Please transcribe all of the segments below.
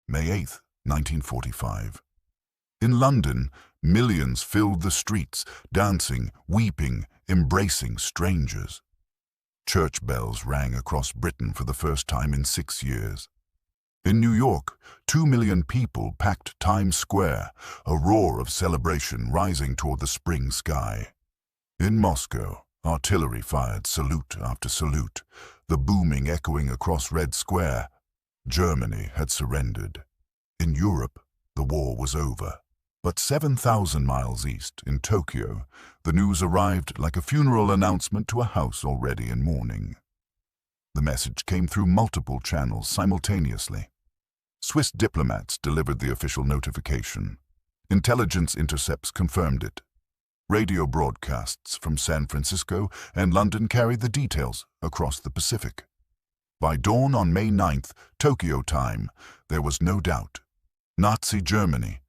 May 8, 1945. In London, millions filled the streets, dancing, weeping, embracing strangers. Church bells rang across Britain for the first time in 6 years. In New York, 2 million people packed Times Square, a roar of celebration rising toward the spring sky. In Moscow, artillery fired salute after salute, the booming echoing across Red Square. Germany had surrendered. In Europe, the war was over. But 7,000 miles east, in Tokyo, the news arrived like a funeral announcement to a house already in mourning. The message came through multiple channels simultaneously. Swiss diplomats delivered the official notification. Intelligence intercepts confirmed it. Radio broadcasts from San Francisco and London carried the details across the Pacific. By dawn on May 9th, Tokyo time, there was no doubt. Nazi Germany,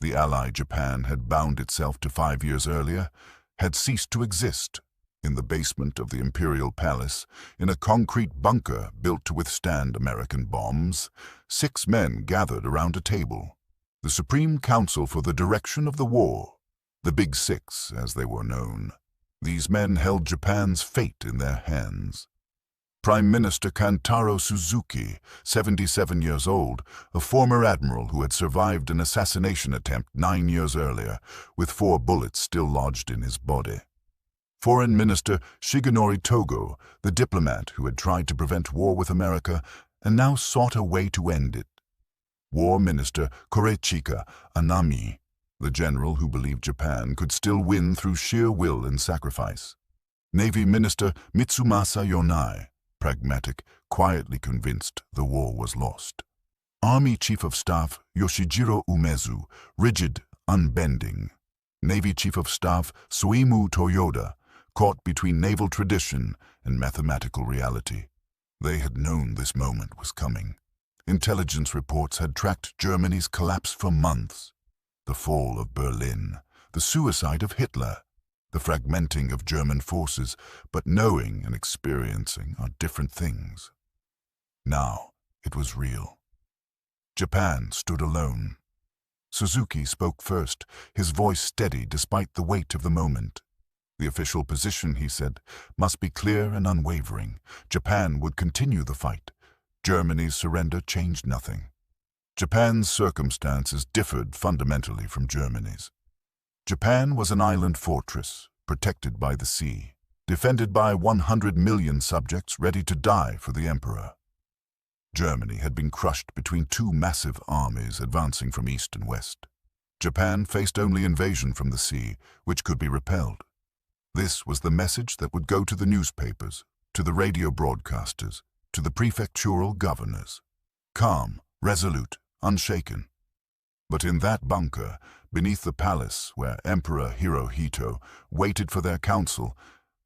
the ally Japan had bound itself to 5 years earlier, had ceased to exist. In the basement of the Imperial Palace, in a concrete bunker built to withstand American bombs, 6 men gathered around a table. The Supreme Council for the Direction of the War, the Big Six as they were known. These men held Japan's fate in their hands. Prime Minister Kantaro Suzuki, 77 years old, a former admiral who had survived an assassination attempt 9 years earlier, with 4 bullets still lodged in his body. Foreign Minister Shigenori Togo, the diplomat who had tried to prevent war with America and now sought a way to end it. War Minister Korechika Anami, the general who believed Japan could still win through sheer will and sacrifice. Navy Minister Mitsumasa Yonai, pragmatic, quietly convinced the war was lost. Army Chief of Staff Yoshijiro Umezu, rigid, unbending. Navy Chief of Staff Suimu Toyoda, caught between naval tradition and mathematical reality. They had known this moment was coming. Intelligence reports had tracked Germany's collapse for months. The fall of Berlin, the suicide of Hitler, the fragmenting of German forces, but knowing and experiencing are different things. Now it was real. Japan stood alone. Suzuki spoke first, his voice steady despite the weight of the moment. The official position, he said, must be clear and unwavering. Japan would continue the fight. Germany's surrender changed nothing. Japan's circumstances differed fundamentally from Germany's. Japan was an island fortress, protected by the sea, defended by 100 million subjects ready to die for the emperor. Germany had been crushed between 2 massive armies advancing from east and west. Japan faced only invasion from the sea, which could be repelled. This was the message that would go to the newspapers, to the radio broadcasters, to the prefectural governors. Calm, resolute, unshaken. But in that bunker, beneath the palace where Emperor Hirohito waited for their counsel,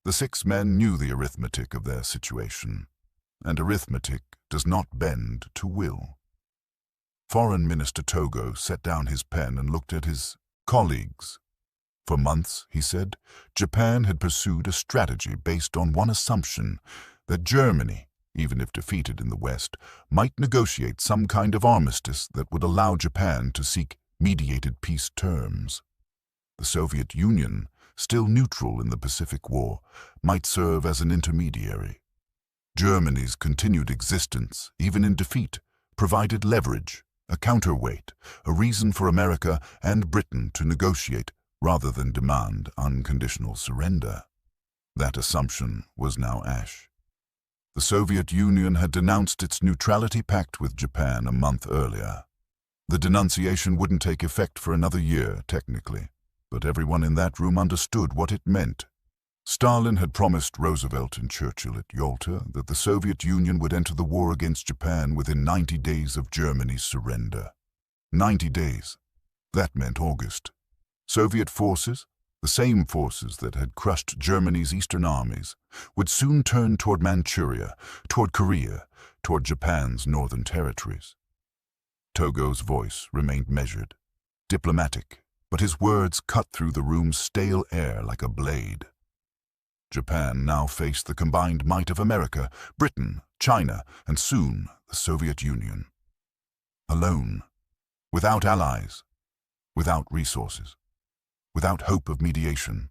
the 6 men knew the arithmetic of their situation. And arithmetic does not bend to will. Foreign Minister Togo set down his pen and looked at his colleagues. For months, he said, Japan had pursued a strategy based on one assumption, that Germany, even if defeated in the West, might negotiate some kind of armistice that would allow Japan to seek mediated peace terms. The Soviet Union, still neutral in the Pacific War, might serve as an intermediary. Germany's continued existence, even in defeat, provided leverage, a counterweight, a reason for America and Britain to negotiate rather than demand unconditional surrender. That assumption was now ash. The Soviet Union had denounced its neutrality pact with Japan a month earlier. The denunciation wouldn't take effect for another year, technically, but everyone in that room understood what it meant. Stalin had promised Roosevelt and Churchill at Yalta that the Soviet Union would enter the war against Japan within 90 days of Germany's surrender. 90 days. That meant August. Soviet forces, the same forces that had crushed Germany's eastern armies, would soon turn toward Manchuria, toward Korea, toward Japan's northern territories. Togo's voice remained measured, diplomatic, but his words cut through the room's stale air like a blade. Japan now faced the combined might of America, Britain, China, and soon the Soviet Union. alone, without allies, without resources, without hope of mediation.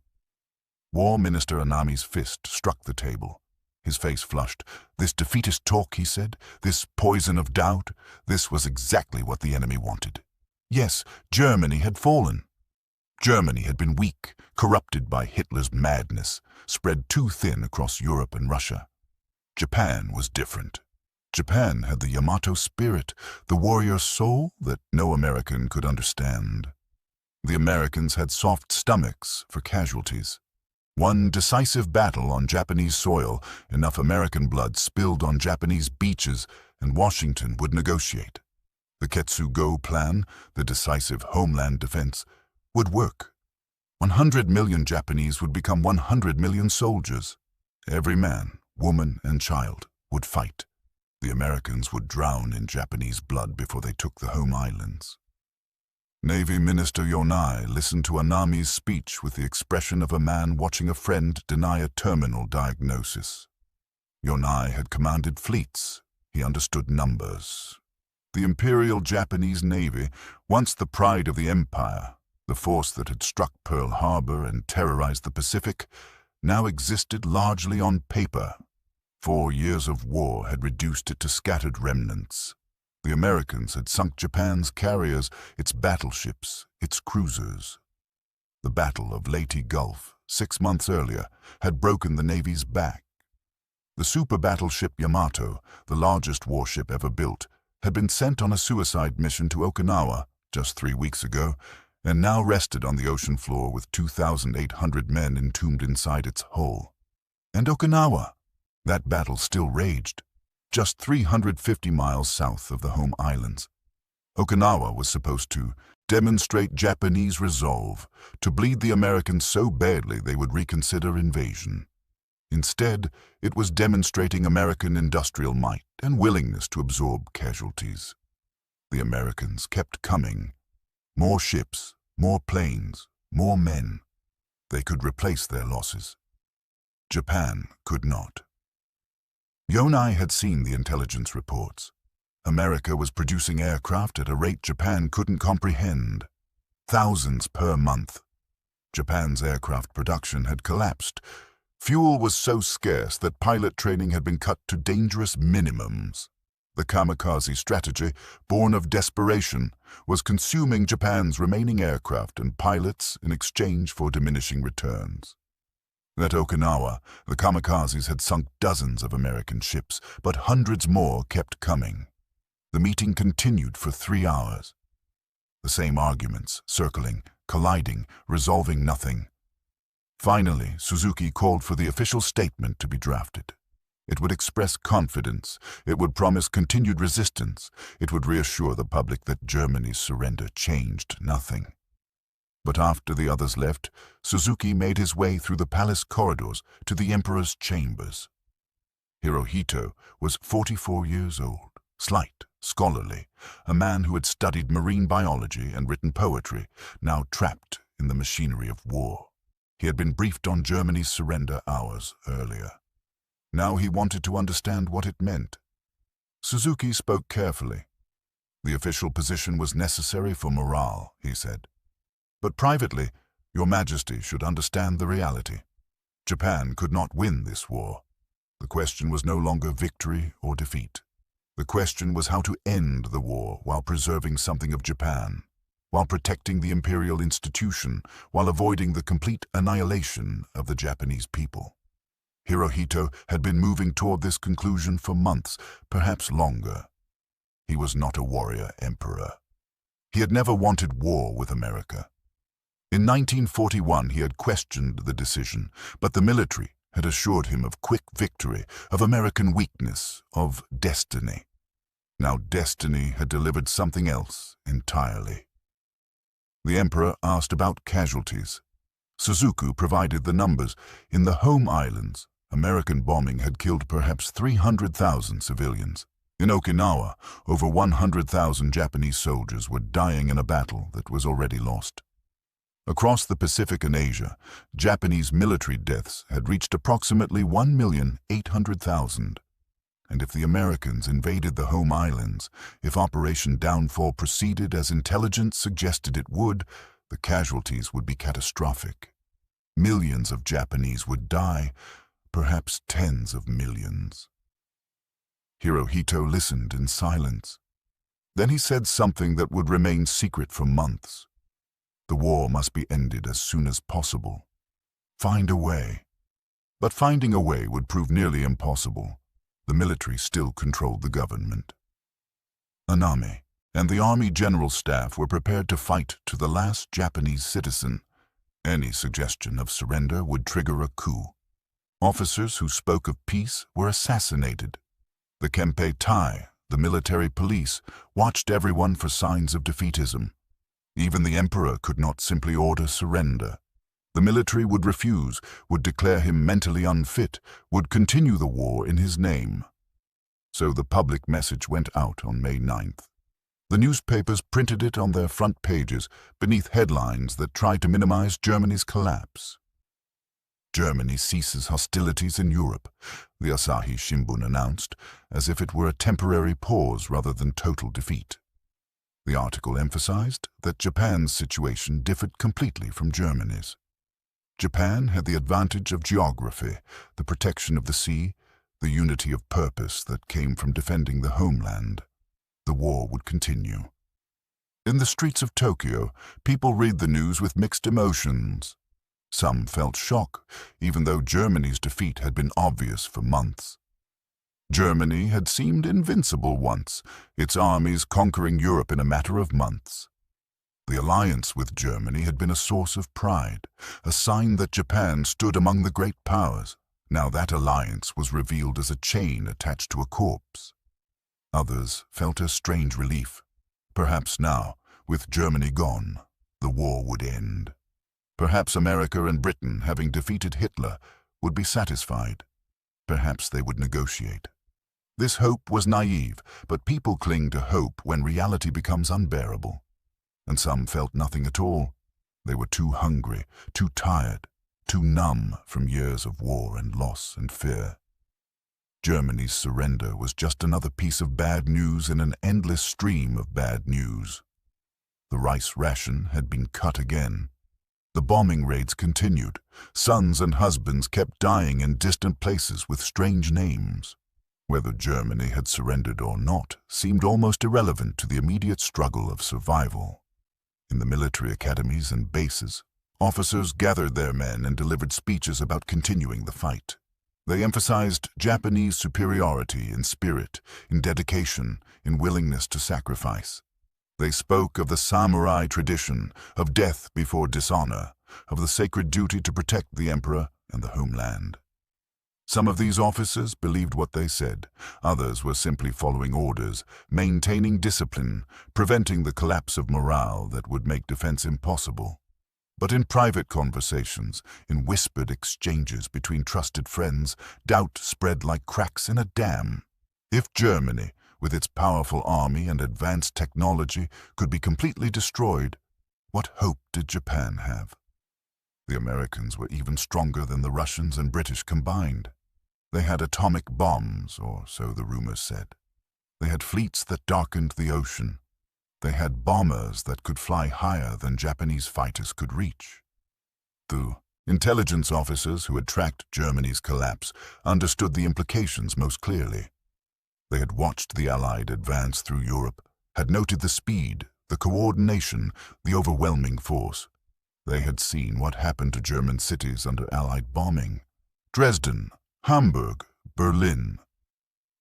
War Minister Anami's fist struck the table. His face flushed. This defeatist talk, he said, this poison of doubt, this was exactly what the enemy wanted. Yes, Germany had fallen. Germany had been weak, corrupted by Hitler's madness, spread too thin across Europe and Russia. Japan was different. Japan had the Yamato spirit, the warrior soul that no American could understand. The Americans had soft stomachs for casualties. One decisive battle on Japanese soil, enough American blood spilled on Japanese beaches, and Washington would negotiate. The Ketsugo Plan, the decisive homeland defense, would work. 100 million Japanese would become 100 million soldiers. Every man, woman, and child would fight. The Americans would drown in Japanese blood before they took the home islands. Navy Minister Yonai listened to Anami's speech with the expression of a man watching a friend deny a terminal diagnosis. Yonai had commanded fleets. He understood numbers. The Imperial Japanese Navy, once the pride of the empire, the force that had struck Pearl Harbor and terrorized the Pacific, now existed largely on paper. 4 years of war had reduced it to scattered remnants. The Americans had sunk Japan's carriers, its battleships, its cruisers. The Battle of Leyte Gulf, 6 months earlier, had broken the Navy's back. The super battleship Yamato, the largest warship ever built, had been sent on a suicide mission to Okinawa just 3 weeks ago, and now rested on the ocean floor with 2,800 men entombed inside its hull. And Okinawa, that battle still raged, just 350 miles south of the home islands. Okinawa was supposed to demonstrate Japanese resolve, to bleed the Americans so badly they would reconsider invasion. Instead, it was demonstrating American industrial might and willingness to absorb casualties. The Americans kept coming. More ships, more planes, more men. They could replace their losses. Japan could not. Yonai had seen the intelligence reports. America was producing aircraft at a rate Japan couldn't comprehend. Thousands per month. Japan's aircraft production had collapsed. Fuel was so scarce that pilot training had been cut to dangerous minimums. The Kamikaze strategy, born of desperation, was consuming Japan's remaining aircraft and pilots in exchange for diminishing returns. At Okinawa, the kamikazes had sunk dozens of American ships, but hundreds more kept coming. The meeting continued for 3 hours. The same arguments, circling, colliding, resolving nothing. Finally, Suzuki called for the official statement to be drafted. It would express confidence. It would promise continued resistance. It would reassure the public that Germany's surrender changed nothing. But after the others left, Suzuki made his way through the palace corridors to the emperor's chambers. Hirohito was 44 years old, slight, scholarly, a man who had studied marine biology and written poetry, now trapped in the machinery of war. He had been briefed on Germany's surrender hours earlier. Now he wanted to understand what it meant. Suzuki spoke carefully. The official position was necessary for morale, he said. But privately, Your Majesty should understand the reality. Japan could not win this war. The question was no longer victory or defeat. The question was how to end the war while preserving something of Japan, while protecting the imperial institution, while avoiding the complete annihilation of the Japanese people. Hirohito had been moving toward this conclusion for months, perhaps longer. He was not a warrior emperor. He had never wanted war with America. In 1941, he had questioned the decision, but the military had assured him of quick victory, of American weakness, of destiny. Now destiny had delivered something else entirely. The emperor asked about casualties. Suzuki provided the numbers. In the home islands, American bombing had killed perhaps 300,000 civilians. In Okinawa, over 100,000 Japanese soldiers were dying in a battle that was already lost. Across the Pacific and Asia, Japanese military deaths had reached approximately 1,800,000. and if the Americans invaded the home islands, if Operation Downfall proceeded as intelligence suggested it would, the casualties would be catastrophic. Millions of Japanese would die, perhaps tens of millions. Hirohito listened in silence. Then he said something that would remain secret for months. The war must be ended as soon as possible. Find a way. But finding a way would prove nearly impossible. The military still controlled the government. Anami and the Army General Staff were prepared to fight to the last Japanese citizen. Any suggestion of surrender would trigger a coup. Officers who spoke of peace were assassinated. The Kempei Tai, the military police, watched everyone for signs of defeatism. Even the emperor could not simply order surrender. The military would refuse, would declare him mentally unfit, would continue the war in his name. So the public message went out on May 9th. The newspapers printed it on their front pages beneath headlines that tried to minimize Germany's collapse. Germany ceases hostilities in Europe, the Asahi Shimbun announced, as if it were a temporary pause rather than total defeat. The article emphasized that Japan's situation differed completely from Germany's. Japan had the advantage of geography, the protection of the sea, the unity of purpose that came from defending the homeland. The war would continue. In the streets of Tokyo, people read the news with mixed emotions. Some felt shock, even though Germany's defeat had been obvious for months. Germany had seemed invincible once, its armies conquering Europe in a matter of months. The alliance with Germany had been a source of pride, a sign that Japan stood among the great powers. Now that alliance was revealed as a chain attached to a corpse. Others felt a strange relief. Perhaps now, with Germany gone, the war would end. Perhaps America and Britain, having defeated Hitler, would be satisfied. Perhaps they would negotiate. This hope was naive, but people cling to hope when reality becomes unbearable. And some felt nothing at all. They were too hungry, too tired, too numb from years of war and loss and fear. Germany's surrender was just another piece of bad news in an endless stream of bad news. The rice ration had been cut again. The bombing raids continued. Sons and husbands kept dying in distant places with strange names. Whether Germany had surrendered or not seemed almost irrelevant to the immediate struggle of survival. In the military academies and bases, officers gathered their men and delivered speeches about continuing the fight. They emphasized Japanese superiority in spirit, in dedication, in willingness to sacrifice. They spoke of the samurai tradition, of death before dishonor, of the sacred duty to protect the emperor and the homeland. Some of these officers believed what they said. Others were simply following orders, maintaining discipline, preventing the collapse of morale that would make defense impossible. But in private conversations, in whispered exchanges between trusted friends, doubt spread like cracks in a dam. If Germany, with its powerful army and advanced technology, could be completely destroyed, what hope did Japan have? The Americans were even stronger than the Russians and British combined. They had atomic bombs, or so the rumors said. They had fleets that darkened the ocean. They had bombers that could fly higher than Japanese fighters could reach. The intelligence officers who had tracked Germany's collapse understood the implications most clearly. They had watched the Allied advance through Europe, had noted the speed, the coordination, the overwhelming force. They had seen what happened to German cities under Allied bombing. Dresden, Hamburg, Berlin.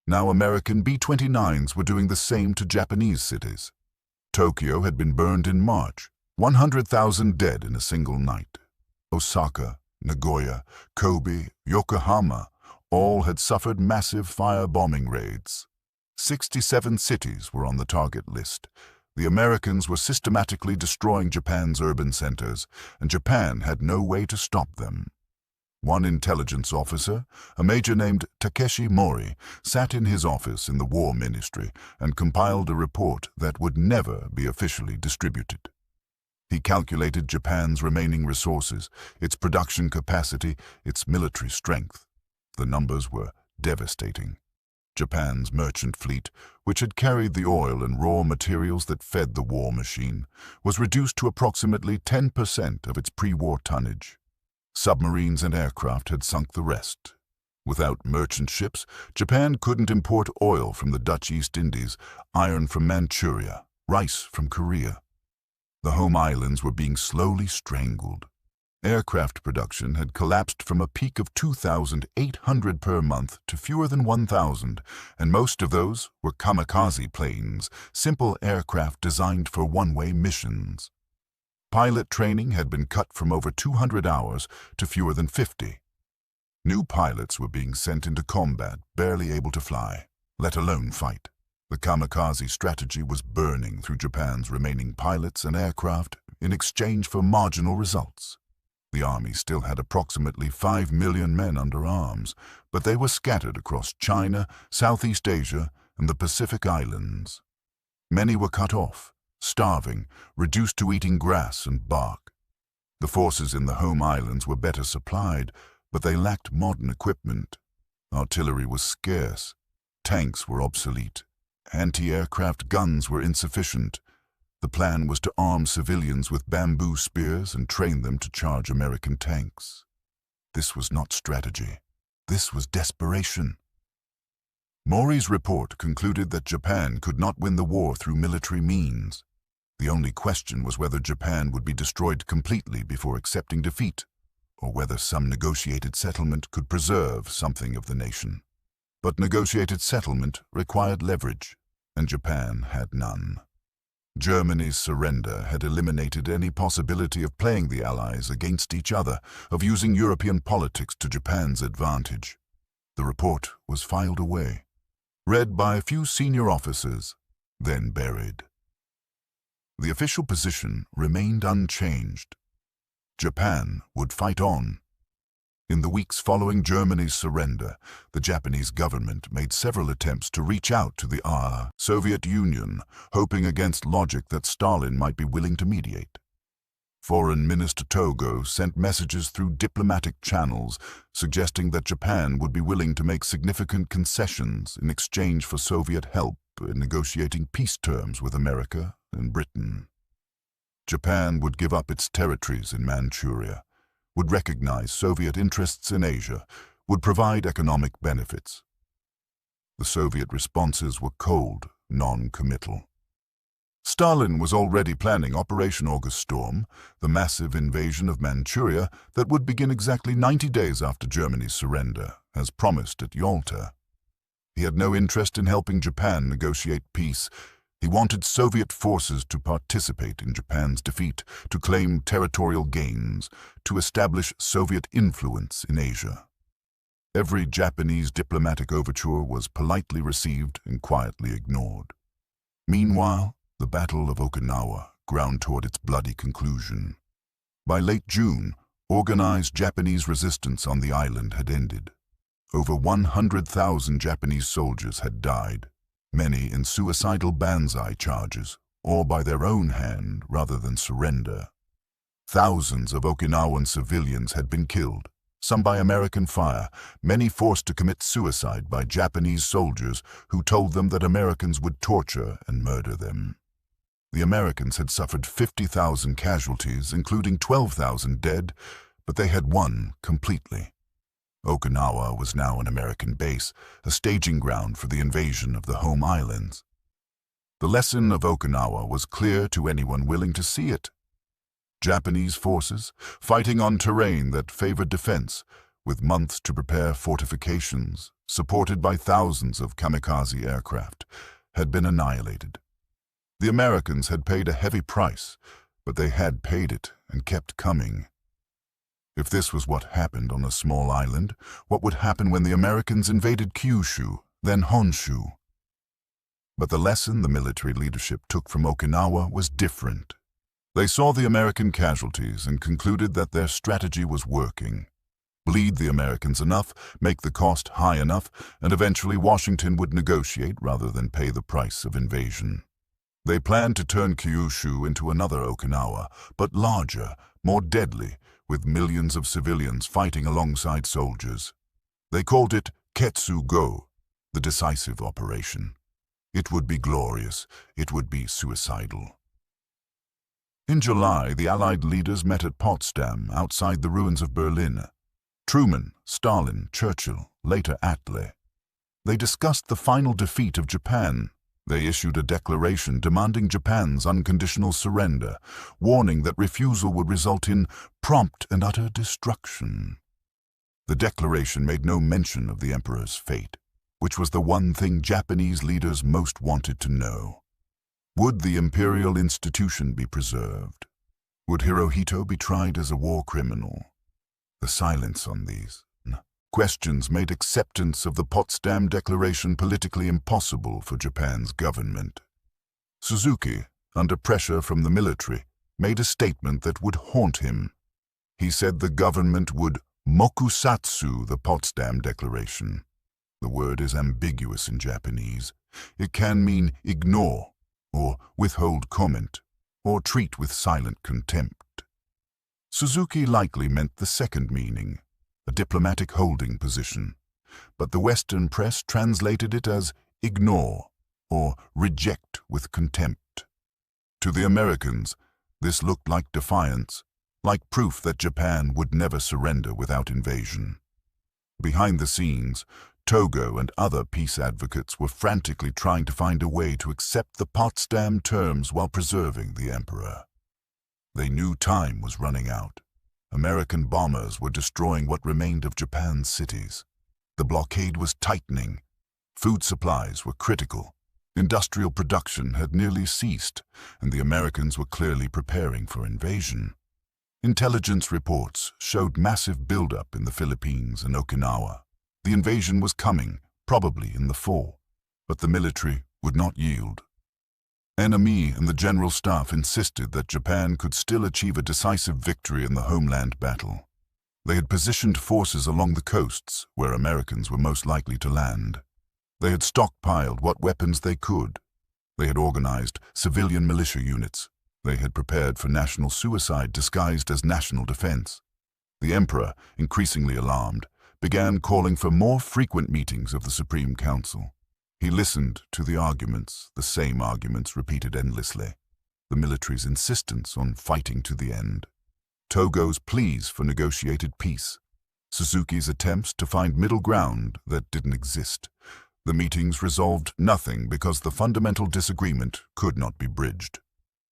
Now American B-29s were doing the same to Japanese cities. Tokyo had been burned in March, 100,000 dead in a single night. Osaka, Nagoya, Kobe, Yokohama, all had suffered massive fire-bombing raids. 67 cities were on the target list. The Americans were systematically destroying Japan's urban centers, and Japan had no way to stop them. One intelligence officer, a major named Takeshi Mori, sat in his office in the War Ministry and compiled a report that would never be officially distributed. He calculated Japan's remaining resources, its production capacity, its military strength. The numbers were devastating. Japan's merchant fleet, which had carried the oil and raw materials that fed the war machine, was reduced to approximately 10% of its pre-war tonnage. Submarines and aircraft had sunk the rest. Without merchant ships, Japan couldn't import oil from the Dutch East Indies, iron from Manchuria, rice from Korea. The home islands were being slowly strangled. Aircraft production had collapsed from a peak of 2,800 per month to fewer than 1,000, and most of those were Kamikaze planes, simple aircraft designed for one-way missions. Pilot training had been cut from over 200 hours to fewer than 50. New pilots were being sent into combat, barely able to fly, let alone fight. The kamikaze strategy was burning through Japan's remaining pilots and aircraft in exchange for marginal results. The army still had approximately 5 million men under arms, but they were scattered across China, Southeast Asia, and the Pacific Islands. Many were cut off, starving, reduced to eating grass and bark. The forces in the home islands were better supplied, but they lacked modern equipment. Artillery was scarce, tanks were obsolete, anti-aircraft guns were insufficient. The plan was to arm civilians with bamboo spears and train them to charge American tanks. This was not strategy. This was desperation. Mori's report concluded that Japan could not win the war through military means. The only question was whether Japan would be destroyed completely before accepting defeat, or whether some negotiated settlement could preserve something of the nation. But negotiated settlement required leverage, and Japan had none. Germany's surrender had eliminated any possibility of playing the Allies against each other, of using European politics to Japan's advantage. The report was filed away, read by a few senior officers, then buried. The official position remained unchanged. Japan would fight on. In the weeks following Germany's surrender, the Japanese government made several attempts to reach out to the Soviet Union, hoping against logic that Stalin might be willing to mediate. Foreign Minister Togo sent messages through diplomatic channels suggesting that Japan would be willing to make significant concessions in exchange for Soviet help in negotiating peace terms with America and Britain. Japan would give up its territories in Manchuria, would recognize Soviet interests in Asia, would provide economic benefits. The Soviet responses were cold, non-committal. Stalin was already planning Operation August Storm, the massive invasion of Manchuria that would begin exactly 90 days after Germany's surrender, as promised at Yalta. He had no interest in helping Japan negotiate peace. He wanted Soviet forces to participate in Japan's defeat, to claim territorial gains, to establish Soviet influence in Asia. Every Japanese diplomatic overture was politely received and quietly ignored. Meanwhile, the Battle of Okinawa ground toward its bloody conclusion. By late June, organized Japanese resistance on the island had ended. Over 100,000 Japanese soldiers had died, many in suicidal banzai charges, or by their own hand rather than surrender. Thousands of Okinawan civilians had been killed, some by American fire, many forced to commit suicide by Japanese soldiers who told them that Americans would torture and murder them. The Americans had suffered 50,000 casualties, including 12,000 dead, but they had won completely. Okinawa was now an American base, a staging ground for the invasion of the home islands. The lesson of Okinawa was clear to anyone willing to see it. Japanese forces, fighting on terrain that favored defense, with months to prepare fortifications, supported by thousands of kamikaze aircraft, had been annihilated. The Americans had paid a heavy price, but they had paid it and kept coming. If this was what happened on a small island, what would happen when the Americans invaded Kyushu, then Honshu? But the lesson the military leadership took from Okinawa was different. They saw the American casualties and concluded that their strategy was working. Bleed the Americans enough, make the cost high enough, and eventually Washington would negotiate rather than pay the price of invasion. They planned to turn Kyushu into another Okinawa, but larger, more deadly, with millions of civilians fighting alongside soldiers. They called it Ketsu-go, the decisive operation. It would be glorious. It would be suicidal. In July, the Allied leaders met at Potsdam, outside the ruins of Berlin. Truman, Stalin, Churchill, later Attlee. They discussed the final defeat of Japan. They issued a declaration demanding Japan's unconditional surrender, warning that refusal would result in prompt and utter destruction. The declaration made no mention of the emperor's fate, which was the one thing Japanese leaders most wanted to know. Would the imperial institution be preserved? Would Hirohito be tried as a war criminal? The silence on these questions made acceptance of the Potsdam Declaration politically impossible for Japan's government. Suzuki, under pressure from the military, made a statement that would haunt him. He said the government would mokusatsu the Potsdam Declaration. The word is ambiguous in Japanese. It can mean ignore, or withhold comment, or treat with silent contempt. Suzuki likely meant the second meaning, a diplomatic holding position, but the Western press translated it as ignore or reject with contempt. To the Americans, this looked like defiance, like proof that Japan would never surrender without invasion. Behind the scenes, Togo and other peace advocates were frantically trying to find a way to accept the Potsdam terms while preserving the emperor. They knew time was running out. American bombers were destroying what remained of Japan's cities. The blockade was tightening. Food supplies were critical. Industrial production had nearly ceased, and the Americans were clearly preparing for invasion. Intelligence reports showed massive buildup in the Philippines and Okinawa. The invasion was coming, probably in the fall, but the military would not yield. Anami and the General Staff insisted that Japan could still achieve a decisive victory in the homeland battle. They had positioned forces along the coasts, where Americans were most likely to land. They had stockpiled what weapons they could. They had organized civilian militia units. They had prepared for national suicide disguised as national defense. The emperor, increasingly alarmed, began calling for more frequent meetings of the Supreme Council. He listened to the arguments, the same arguments repeated endlessly. The military's insistence on fighting to the end. Togo's pleas for negotiated peace. Suzuki's attempts to find middle ground that didn't exist. The meetings resolved nothing because the fundamental disagreement could not be bridged.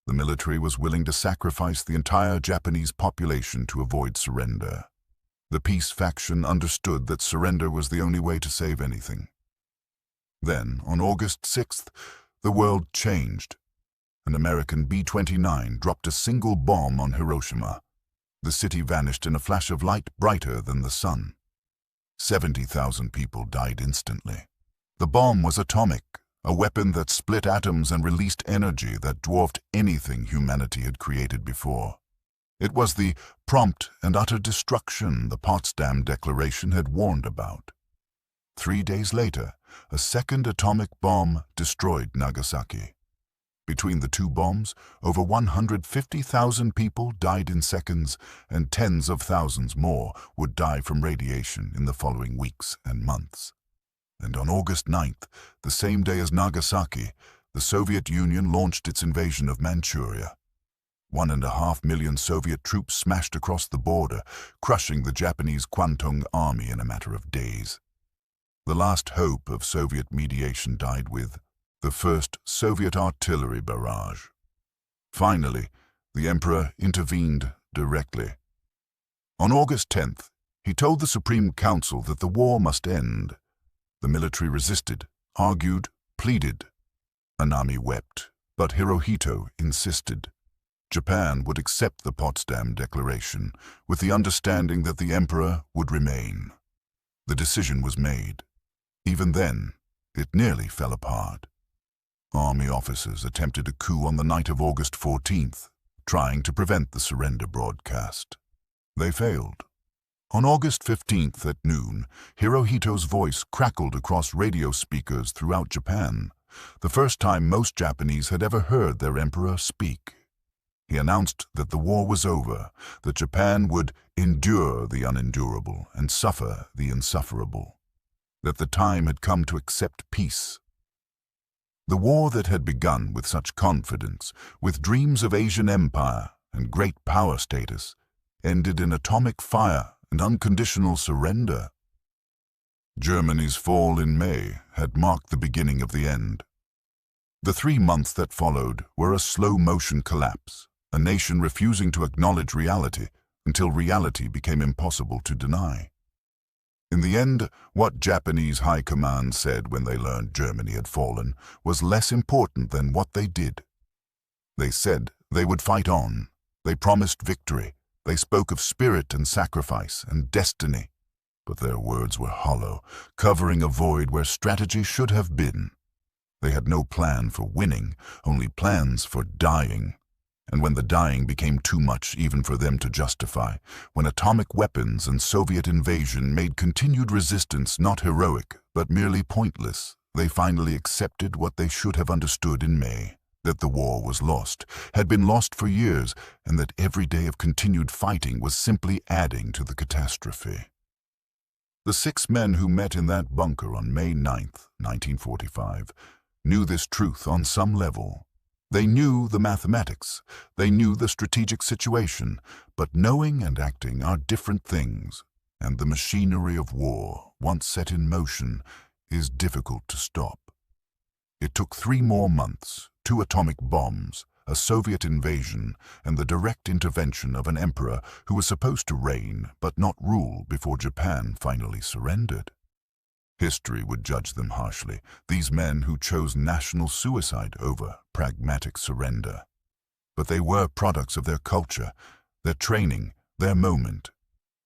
The military was willing to sacrifice the entire Japanese population to avoid surrender. The peace faction understood that surrender was the only way to save anything. Then, on August 6th, the world changed. An American B-29 dropped a single bomb on Hiroshima. The city vanished in a flash of light brighter than the sun. 70,000 people died instantly. The bomb was atomic, a weapon that split atoms and released energy that dwarfed anything humanity had created before. It was the prompt and utter destruction the Potsdam Declaration had warned about. 3 days later, a second atomic bomb destroyed Nagasaki. Between the two bombs, over 150,000 people died in seconds, and tens of thousands more would die from radiation in the following weeks and months. And on August 9th, the same day as Nagasaki, the Soviet Union launched its invasion of Manchuria. 1.5 million Soviet troops smashed across the border, crushing the Japanese Kwantung Army in a matter of days. The last hope of Soviet mediation died with the first Soviet artillery barrage. Finally, the emperor intervened directly. On August 10th, he told the Supreme Council that the war must end. The military resisted, argued, pleaded. Anami wept, but Hirohito insisted. Japan would accept the Potsdam Declaration, with the understanding that the emperor would remain. The decision was made. Even then, it nearly fell apart. Army officers attempted a coup on the night of August 14th, trying to prevent the surrender broadcast. They failed. On August 15th at noon, Hirohito's voice crackled across radio speakers throughout Japan, the first time most Japanese had ever heard their emperor speak. He announced that the war was over, that Japan would endure the unendurable and suffer the insufferable. that the time had come to accept peace. The war that had begun with such confidence, with dreams of Asian empire and great power status, ended in atomic fire and unconditional surrender. Germany's fall in May had marked the beginning of the end. The 3 months that followed were a slow-motion collapse, a nation refusing to acknowledge reality until reality became impossible to deny. In the end, what Japanese high command said when they learned Germany had fallen was less important than what they did. They said they would fight on. They promised victory. They spoke of spirit and sacrifice and destiny. But their words were hollow, covering a void where strategy should have been. They had no plan for winning, only plans for dying. And when the dying became too much even for them to justify, when atomic weapons and Soviet invasion made continued resistance not heroic, but merely pointless, they finally accepted what they should have understood in May, that the war was lost, had been lost for years, and that every day of continued fighting was simply adding to the catastrophe. The 6 men who met in that bunker on May 9th, 1945, knew this truth on some level. They knew the mathematics, they knew the strategic situation, but knowing and acting are different things, and the machinery of war, once set in motion, is difficult to stop. It took 3 more months, 2 atomic bombs, a Soviet invasion, and the direct intervention of an emperor who was supposed to reign but not rule before Japan finally surrendered. History would judge them harshly, these men who chose national suicide over pragmatic surrender. But they were products of their culture, their training, their moment.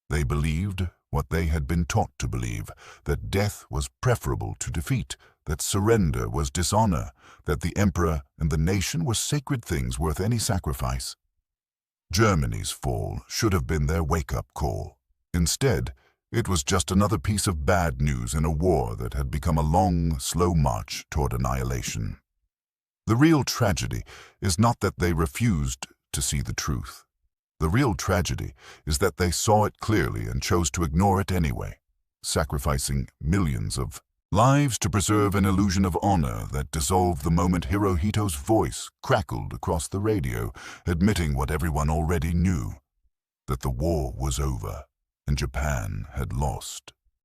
They believed what they had been taught to believe, that death was preferable to defeat, that surrender was dishonor, that the emperor and the nation were sacred things worth any sacrifice. Germany's fall should have been their wake-up call. Instead, it was just another piece of bad news in a war that had become a long, slow march toward annihilation. The real tragedy is not that they refused to see the truth. The real tragedy is that they saw it clearly and chose to ignore it anyway, sacrificing millions of lives to preserve an illusion of honor that dissolved the moment Hirohito's voice crackled across the radio, admitting what everyone already knew, that the war was over and Japan had lost.